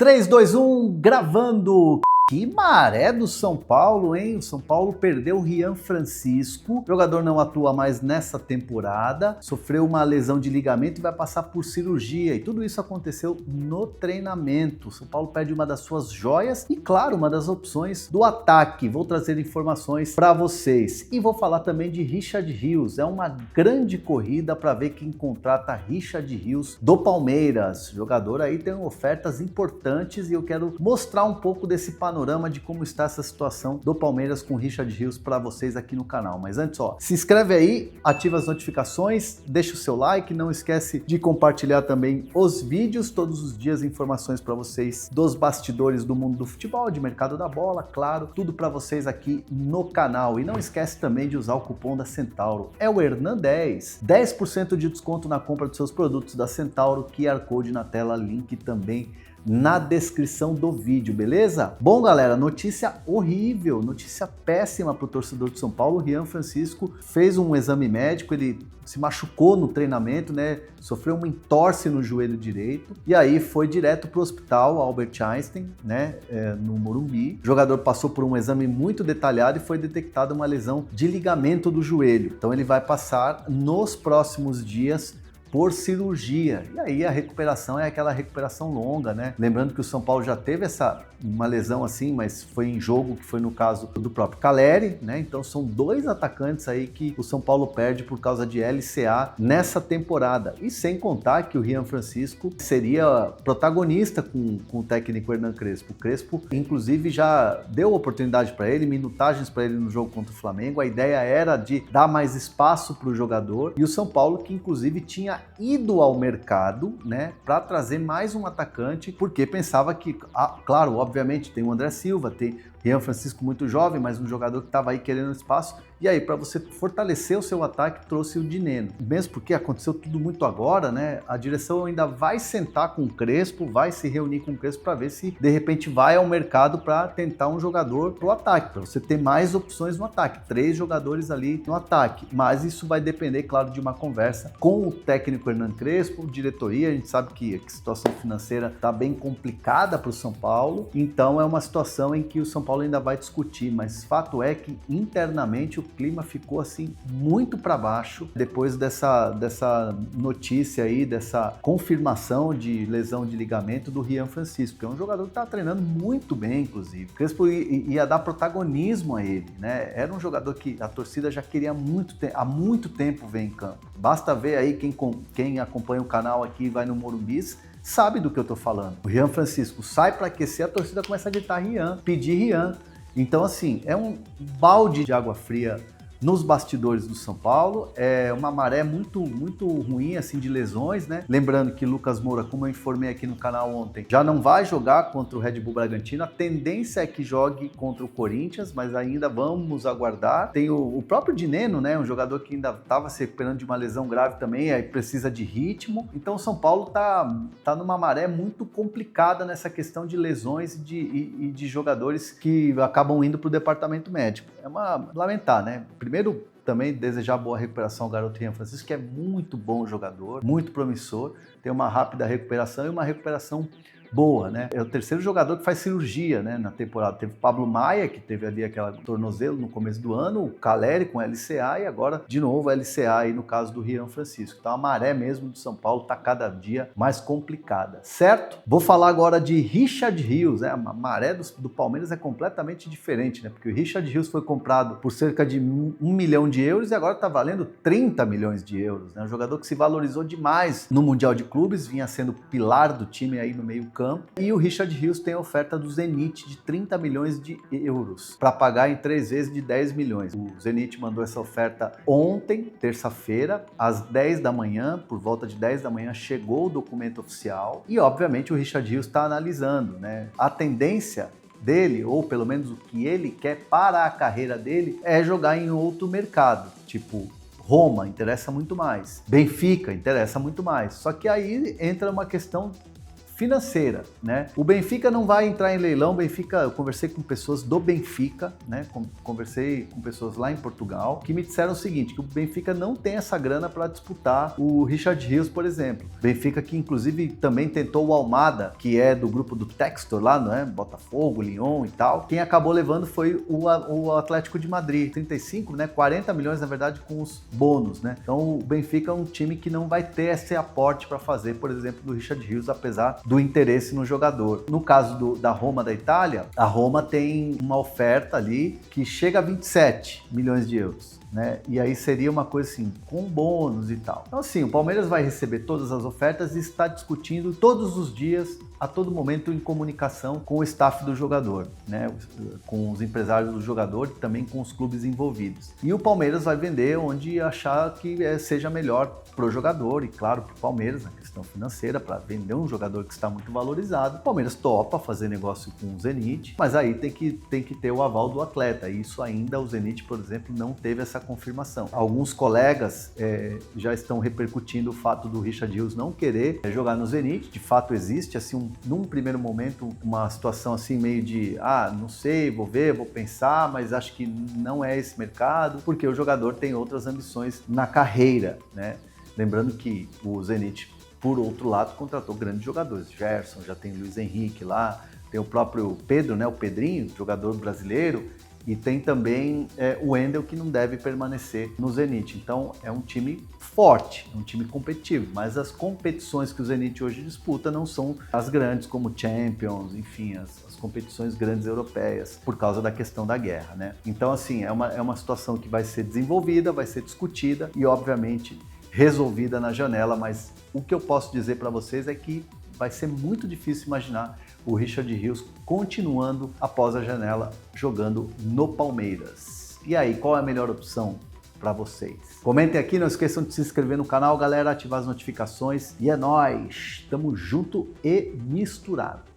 3, 2, 1, gravando! Que maré do São Paulo, hein? O São Paulo perdeu o Rian Francisco, o jogador não atua mais nessa temporada, sofreu uma lesão de ligamento e vai passar por cirurgia, e tudo isso aconteceu no treinamento. O São Paulo perde uma das suas joias e, claro, uma das opções do ataque. Vou trazer informações para vocês e vou falar também de Richard Rios. É uma grande corrida para ver quem contrata Richard Rios do Palmeiras. O jogador aí tem ofertas importantes e eu quero mostrar um pouco desse panorama de como está essa situação do Palmeiras com Richard Rios para vocês aqui no canal. Mas antes, se inscreve aí, ativa as notificações, deixa o seu like, não esquece de compartilhar também os vídeos, todos os dias informações para vocês dos bastidores do mundo do futebol, de mercado da bola, claro, tudo para vocês aqui no canal. E não esquece também de usar o cupom da Centauro, é o Hernan10, 10% de desconto na compra dos seus produtos da Centauro, QR Code na tela, link também na descrição do vídeo, beleza? Bom, galera, notícia horrível, notícia péssima para o torcedor de São Paulo. O Rian Francisco fez um exame médico, ele se machucou no treinamento, né? Sofreu uma entorse no joelho direito e aí foi direto para o hospital Albert Einstein, né? No Morumbi. O jogador passou por um exame muito detalhado e foi detectada uma lesão de ligamento do joelho. Então ele vai passar nos próximos dias por cirurgia. E aí a recuperação é aquela recuperação longa, né? Lembrando que o São Paulo já teve uma lesão assim, mas foi em jogo, que foi no caso do próprio Caleri, né? Então são dois atacantes aí que o São Paulo perde por causa de LCA nessa temporada. E sem contar que o Rian Francisco seria protagonista com o técnico Hernan Crespo. O Crespo, inclusive, já deu oportunidade para ele, minutagens para ele no jogo contra o Flamengo. A ideia era de dar mais espaço para o jogador. E o São Paulo, que inclusive tinha ido ao mercado, né, para trazer mais um atacante, porque pensava que, claro, obviamente tem o André Silva, tem Rian Francisco muito jovem, mas um jogador que estava aí querendo espaço. E aí, para você fortalecer o seu ataque, trouxe o Dineno. Mesmo porque aconteceu tudo muito agora, né? A direção ainda vai sentar com o Crespo, vai se reunir com o Crespo para ver se de repente vai ao mercado para tentar um jogador pro ataque, para você ter mais opções no ataque. 3 jogadores ali no ataque. Mas isso vai depender, claro, de uma conversa com o técnico Hernan Crespo, diretoria. A gente sabe que a situação financeira está bem complicada para o São Paulo. Então é uma situação em que o São Paulo ainda vai discutir, mas fato é que internamente o clima ficou assim muito para baixo depois dessa notícia aí, dessa confirmação de lesão de ligamento do Rian Francisco, que é um jogador que está treinando muito bem, inclusive. O Crespo ia dar protagonismo a ele, né? Era um jogador que a torcida já queria há muito tempo ver em campo. Basta ver aí quem acompanha o canal aqui e vai no Morumbi, sabe do que eu tô falando. O Rian Francisco sai para aquecer, a torcida começa a gritar Rian, pedir Rian. Então, assim, é um balde de água fria nos bastidores do São Paulo, é uma maré muito ruim, assim, de lesões, né? Lembrando que Lucas Moura, como eu informei aqui no canal ontem, já não vai jogar contra o Red Bull Bragantino. A tendência é que jogue contra o Corinthians, mas ainda vamos aguardar. Tem o próprio Dineno, né? Um jogador que ainda estava se recuperando de uma lesão grave também, aí precisa de ritmo. Então o São Paulo tá numa maré muito complicada nessa questão de lesões e de jogadores que acabam indo para o departamento médico. Lamentar, né? Primeiro, também desejar boa recuperação ao garoto Rian Francisco, que é muito bom jogador, muito promissor, tem uma rápida recuperação e uma recuperação boa, né? É o terceiro jogador que faz cirurgia, né, na temporada. Teve o Pablo Maia, que teve ali aquela tornozelo no começo do ano, o Caleri com LCA e agora, de novo, LCA aí no caso do Rian Francisco. Então a maré mesmo do São Paulo tá cada dia mais complicada, certo? Vou falar agora de Richard Rios, né? A maré do Palmeiras é completamente diferente, né? Porque o Richard Rios foi comprado por cerca de 1 milhão de euros e agora tá valendo 30 milhões de euros, né? Um jogador que se valorizou demais no Mundial de Clubes, vinha sendo pilar do time aí no meio campo. E o Richard Rios tem a oferta do Zenit de 30 milhões de euros para pagar em 3 vezes de 10 milhões. O Zenit mandou essa oferta ontem, terça-feira, às 10 da manhã, por volta de 10 da manhã chegou o documento oficial e obviamente o Richard Rios está analisando, né? A tendência dele, ou pelo menos o que ele quer para a carreira dele, é jogar em outro mercado, tipo Roma interessa muito mais, Benfica interessa muito mais. Só que aí entra uma questão financeira, né? O Benfica não vai entrar em leilão. Benfica, eu conversei com pessoas do Benfica, né? Conversei com pessoas lá em Portugal que me disseram o seguinte, que o Benfica não tem essa grana para disputar o Richard Rios, por exemplo. Benfica que inclusive também tentou o Almada, que é do grupo do Textor lá, não é? Botafogo, Lyon e tal. Quem acabou levando foi o Atlético de Madrid, 35, né? 40 milhões na verdade com os bônus, né? Então o Benfica é um time que não vai ter esse aporte para fazer, por exemplo, do Richard Rios, apesar do interesse no jogador. No caso da Roma da Itália, a Roma tem uma oferta ali que chega a 27 milhões de euros. Né? E aí seria uma coisa assim, com bônus e tal. Então assim, o Palmeiras vai receber todas as ofertas e está discutindo todos os dias, a todo momento, em comunicação com o staff do jogador, né? Com os empresários do jogador e também com os clubes envolvidos. E o Palmeiras vai vender onde achar que seja melhor para o jogador e, claro, para o Palmeiras, na questão financeira, para vender um jogador que está muito valorizado. O Palmeiras topa fazer negócio com o Zenit, mas aí tem que ter o aval do atleta. E isso ainda o Zenit, por exemplo, não teve essa confirmação. Alguns colegas já estão repercutindo o fato do Richard Rios não querer jogar no Zenit. De fato existe, assim, num primeiro momento, uma situação assim meio de, não sei, vou ver, vou pensar, mas acho que não é esse mercado, porque o jogador tem outras ambições na carreira, né? Lembrando que o Zenit, por outro lado, contratou grandes jogadores. Gerson, já tem Luiz Henrique lá, tem o próprio Pedro, né? O Pedrinho, jogador brasileiro, e tem também o Wendel, que não deve permanecer no Zenit. Então é um time forte, é um time competitivo, mas as competições que o Zenit hoje disputa não são as grandes como Champions, enfim, as competições grandes europeias, por causa da questão da guerra, né? Então assim, é uma situação que vai ser desenvolvida, vai ser discutida e obviamente resolvida na janela, mas o que eu posso dizer para vocês é que vai ser muito difícil imaginar o Richard Rios continuando após a janela jogando no Palmeiras. E aí, qual é a melhor opção para vocês? Comentem aqui, não esqueçam de se inscrever no canal, galera, ativar as notificações e é nóis! Tamo junto e misturado!